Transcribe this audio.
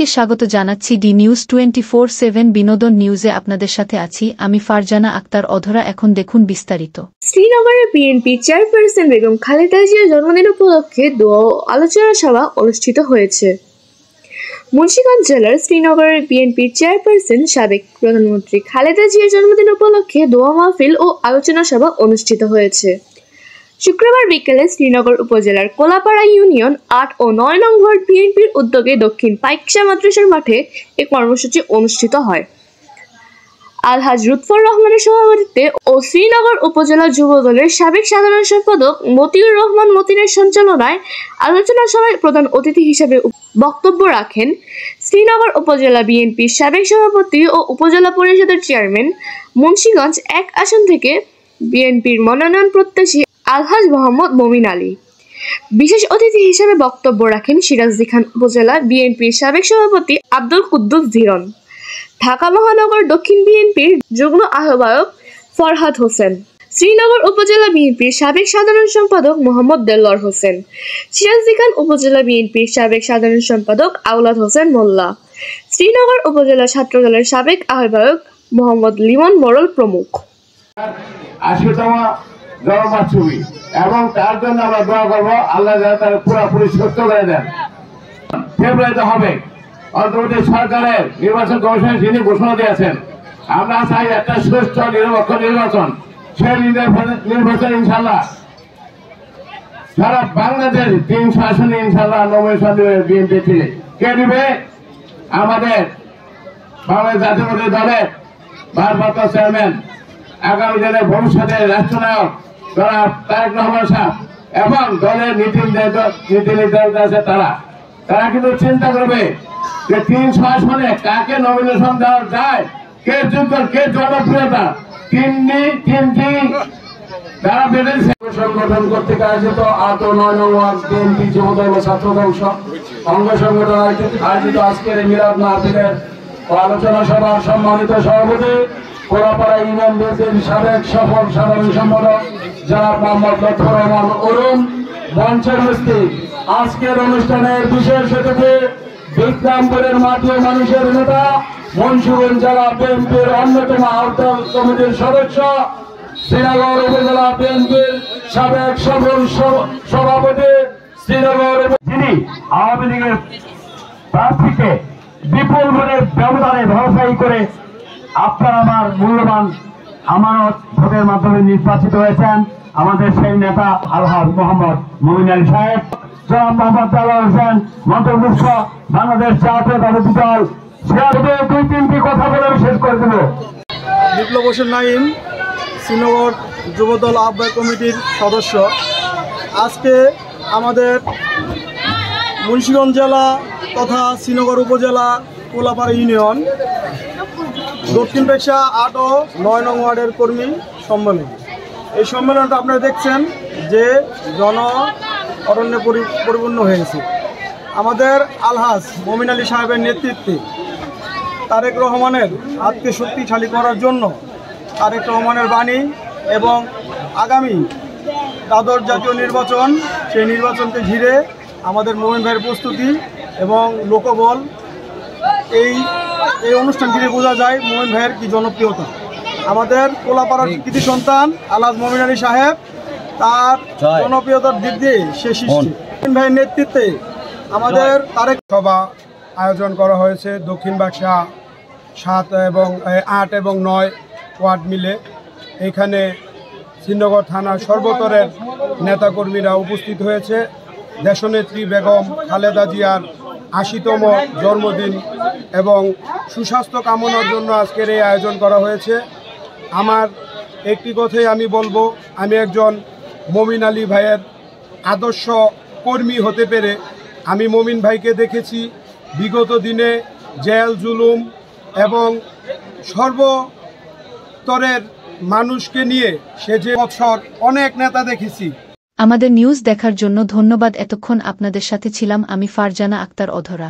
স্বাগত জানাচ্ছি D news 24/7 বিনোদন নিউজে আপনাদের সাথে আছি আমি ফারজানা আক্তার অধরা। এখন দেখুন বিস্তারিত। শ্রীনগরে বিএনপি চেয়ারপারসন বেগম খালেদা জিয়ার জন্মদিন উপলক্ষে দোয়া ও আলোচনা সভা অনুষ্ঠিত হয়েছে। মুন্সিগঞ্জ জেলার শ্রীনগরের বিএনপির চেয়ারপারসন সাবেক প্রধানমন্ত্রী খালেদা জিয়ার জন্মদিন উপলক্ষে দোয়া মাহফিল ও আলোচনা সভা অনুষ্ঠিত হয়েছে। শুক্রবার বিকেলে শ্রীনগর উপজেলার কোলাপাড়া ইউনিয়ন ৮ ও ৯ নং ওয়ার্ড বিএনপির উদ্যোগে দক্ষিণ পাইকশা মাদ্রাসার মাঠে এ কর্মসূচি অনুষ্ঠিত হয়। আলহাজ লুৎফর রহমানের সভাপতিত্বে ও শ্রীনগর উপজেলা যুবদলের সাবেক সাধারণ সম্পাদক মতিউর রহমান মতিনের সঞ্চালনায় আলোচনা সভায় প্রধান অতিথি হিসেবে বক্তব্য রাখেন শ্রীনগর উপজেলা বিএনপির সাবেক সভাপতি ও উপজেলা পরিষদের চেয়ারম্যান, মুন্সিগঞ্জ ১ আসন থেকে বিএনপির মনোনয়ন প্রত্যাশী আলহাজ মোহাম্মদ মমিন আলী। বিশেষ অতিথি হিসেবে বক্তব্য রাখেন সিরাজদি খান উপজেলা বিএনপির সাবেক সভাপতি আব্দুল কুদ্দুস ধীরন, ঢাকা মহানগর দক্ষিণ বিএনপির যুগ্ম আহ্বায়ক ফরহাদ হোসেন, শ্রীনগর উপজেলা বিএনপির সাবেক সাধারণ সম্পাদক মোহাম্মদ দেলোয়ার হোসেন, সিরাজদি খান উপজেলা বিএনপির সাবেক সাধারণ সম্পাদক আওলাদ হোসেন মোল্লা, শ্রীনগর উপজেলা ছাত্রদলের সাবেক আহ্বায়ক মোহাম্মদ লিমন মোড়ল প্রমুখ। ছবি এবং তার জন্য আমরা দোয়া করবো আল্লাহ তার পুরোপুরি সুস্থ করে দেন। ফেব্রুয়ারিতে হবে অন্তর্বর্তী সরকারের নির্বাচন কমিশন যিনি ঘোষণা দিয়েছেন। আমরা চাই একটা সুষ্ঠু নিরপেক্ষ নির্বাচন। সেই নির্বাচন ইনশাল্লাহ সারা বাংলাদেশ ৩০০ আসনে ইনশাল্লাহ নমিনেশন দেবে বিএনপি থেকে। কে দিবে? আমাদের বাংলাদেশ জাতীয়তাবাদী দলের ভারপ্রাপ্ত চেয়ারম্যান, আগামী দিনের ভবিষ্যতের রাষ্ট্রনায়ক জনাব তারেক রহমান সাহেব এবং দলের নীতি নির্ধারক আছে তারা কিন্তু চিন্তা করবে যে ৩০০ আসনে কাকে নমিনেশন দেওয়া যায়, কে যোগ্য, কে জনপ্রিয়তা। তিনটি তারা বেঁধেছে। সংগঠন কর্তৃক আয়োজিত ৮ ও ৯ নং ওয়ার্ড বিএনপি যুবদল ও ছাত্রদল অঙ্গ সংগঠন আয়োজিত আজকের মিলাদ মাহফিলের আলোচনা সভার সম্মানিত সভাপতি কোলাপাড়া ইউনিয়ন বিএনপির সাবেক সফল সাধারণ সম্পাদক জনাব মোহাম্মদ লুৎফর রহমান অরুণ, মঞ্চের উপস্থিত আজকের অনুষ্ঠানের বিশেষ অতিথি বিক্রমপুরের মাটি ও মানুষের নেতা, মুন্সিগঞ্জ জেলা বিএনপির অন্যতম আহ্বায়ক কমিটির সদস্য, শ্রীনগর উপজেলা বিএনপির সাবেক সফল সভাপতি, শ্রীনগর যিনি আওয়ামী লীগের প্রার্থীকে বিপুল ভোটের ব্যবধানে ধরাশায়ী করে আপনার আমার মূল্যবান আমানত ভোটের মাধ্যমে নির্বাচিত হয়েছেন আমাদের সেই নেতা আলহাজ মোহাম্মদ মমিন আলী সাহেব। জনাব মোহাম্মদ দেলোয়ার হোসেন মন্ত্রমুখ্য বাংলাদেশ জাতীয়তাবাদী দল। দুই তিনটি কথা বলে আমি শেষ করে দেব। বিপ্লব হোসেন নাইম, শ্রীনগর যুবদল আহ্বায়ক কমিটির সদস্য। আজকে আমাদের মুন্সিগঞ্জ জেলা তথা শ্রীনগর উপজেলা কোলাপাড়া ইউনিয়ন দক্ষিণ পেশা ৮ ও ৯ নং ওয়ার্ডের কর্মী সম্মেলন। এই সম্মেলনটা আপনারা দেখছেন যে অরণ্যে পরিপূর্ণ হয়েছে। আমাদের আলহাজ মমিন আলী সাহেবের নেতৃত্বে তারেক রহমানের হাতকে শক্তিশালী করার জন্য তারেক রহমানের বাণী এবং আগামী দ্বাদশ জাতীয় নির্বাচন, সেই নির্বাচনকে ঘিরে আমাদের মমিন ভাইয়ের প্রস্তুতি এবং লোকবল, এই অনুষ্ঠান ঘিরে বোঝা যায় মমিন ভাইয়ের কি জনপ্রিয়তা। আমাদের কোলাপাড়ার কৃতি সন্তান আলহাজ মমিন আলী সাহেব, তার জনপ্রিয়তার দিক দিয়ে সে সৃষ্টি। মমিন ভাইয়ের নেতৃত্বে আমাদের তারেক সভা আয়োজন করা হয়েছে দক্ষিণ বাক্সা ৮ এবং ৯ ওয়ার্ড মিলে। এখানে শ্রীনগর থানার সর্বস্তরের নেতাকর্মীরা উপস্থিত হয়েছে। দেশনেত্রী বেগম খালেদা জিয়ার ৮০তম জন্মদিন এবং সুস্বাস্থ্য কামনার জন্য আজকের এই আয়োজন করা হয়েছে। আমার একটি কথাই আমি বলবো, আমি একজন মমিন আলী ভাইয়ের আদর্শ কর্মী হতে পেরে আমি মমিন ভাইকে দেখেছি বিগত দিনে জেল জুলুম এবং সর্বস্তরের মানুষকে নিয়ে সে যে বছর অনেক নেতা দেখেছি। আমাদের নিউজ দেখার জন্য ধন্যবাদ। এতক্ষণ আপনাদের সাথে ছিলাম আমি ফারজানা আক্তার অধরা।